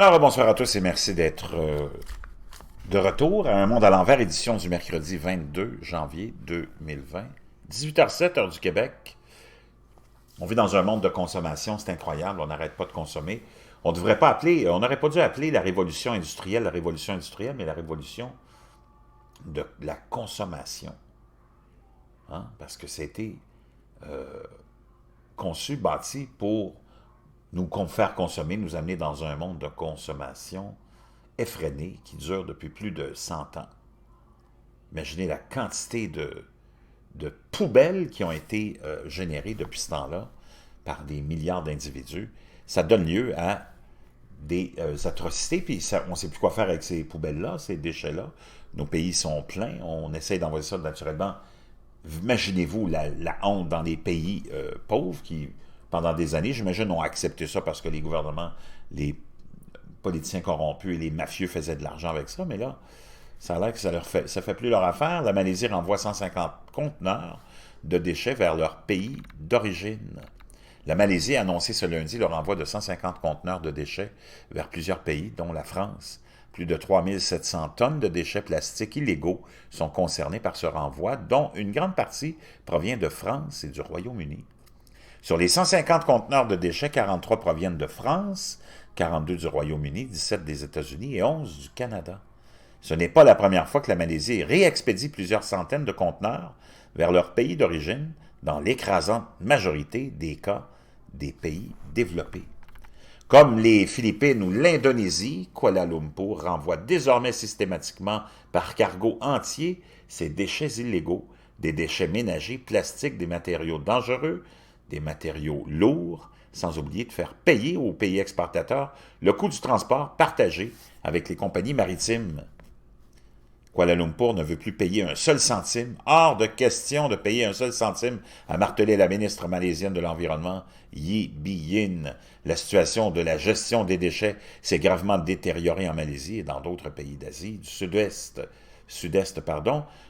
Alors, bonsoir à tous et merci d'être de retour à Un monde à l'envers, édition du mercredi 22 janvier 2020, 18h07, heure du Québec. On vit dans un monde de consommation, c'est incroyable, on n'arrête pas de consommer. On devrait pas appeler, on n'aurait pas dû appeler la révolution industrielle, mais la révolution de la consommation. Hein? Parce que c'était conçu, bâti pour nous faire consommer, nous amener dans un monde de consommation effréné qui dure depuis plus de 100 ans. Imaginez la quantité de poubelles qui ont été générées depuis ce temps-là par des milliards d'individus. Ça donne lieu à des atrocités, puis ça, on ne sait plus quoi faire avec ces poubelles-là, ces déchets-là. Nos pays sont pleins, on essaie d'envoyer ça naturellement. Imaginez-vous la honte dans les pays pauvres qui, pendant des années, j'imagine, ont accepté ça parce que les gouvernements, les politiciens corrompus et les mafieux faisaient de l'argent avec ça, mais là, ça a l'air que ça fait plus leur affaire. La Malaisie renvoie 150 conteneurs de déchets vers leur pays d'origine. La Malaisie a annoncé ce lundi le renvoi de 150 conteneurs de déchets vers plusieurs pays, dont la France. Plus de 3700 tonnes de déchets plastiques illégaux sont concernés par ce renvoi, dont une grande partie provient de France et du Royaume-Uni. Sur les 150 conteneurs de déchets, 43 proviennent de France, 42 du Royaume-Uni, 17 des États-Unis et 11 du Canada. Ce n'est pas la première fois que la Malaisie réexpédie plusieurs centaines de conteneurs vers leur pays d'origine, dans l'écrasante majorité des cas des pays développés. Comme les Philippines ou l'Indonésie, Kuala Lumpur renvoie désormais systématiquement par cargo entier ces déchets illégaux, des déchets ménagers, plastiques, des matériaux dangereux, des matériaux lourds, sans oublier de faire payer aux pays exportateurs le coût du transport partagé avec les compagnies maritimes. Kuala Lumpur ne veut plus payer un seul centime. Hors de question de payer un seul centime, a martelé la ministre malaisienne de l'Environnement, Yee Bee-yin. La situation de la gestion des déchets s'est gravement détériorée en Malaisie et dans d'autres pays d'Asie du Sud-Est,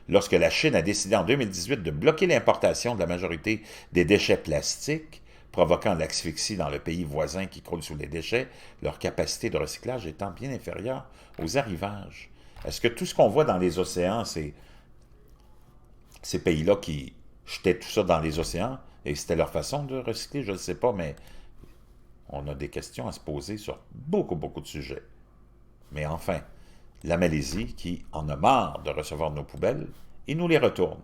lorsque la Chine a décidé en 2018 de bloquer l'importation de la majorité des déchets plastiques, provoquant l'asphyxie dans le pays voisin qui croule sous les déchets, leur capacité de recyclage étant bien inférieure aux arrivages. Est-ce que tout ce qu'on voit dans les océans, c'est ces pays-là qui jetaient tout ça dans les océans et c'était leur façon de recycler? Je ne sais pas, mais on a des questions à se poser sur beaucoup, beaucoup de sujets. Mais enfin, la Malaisie qui en a marre de recevoir nos poubelles et nous les retourne.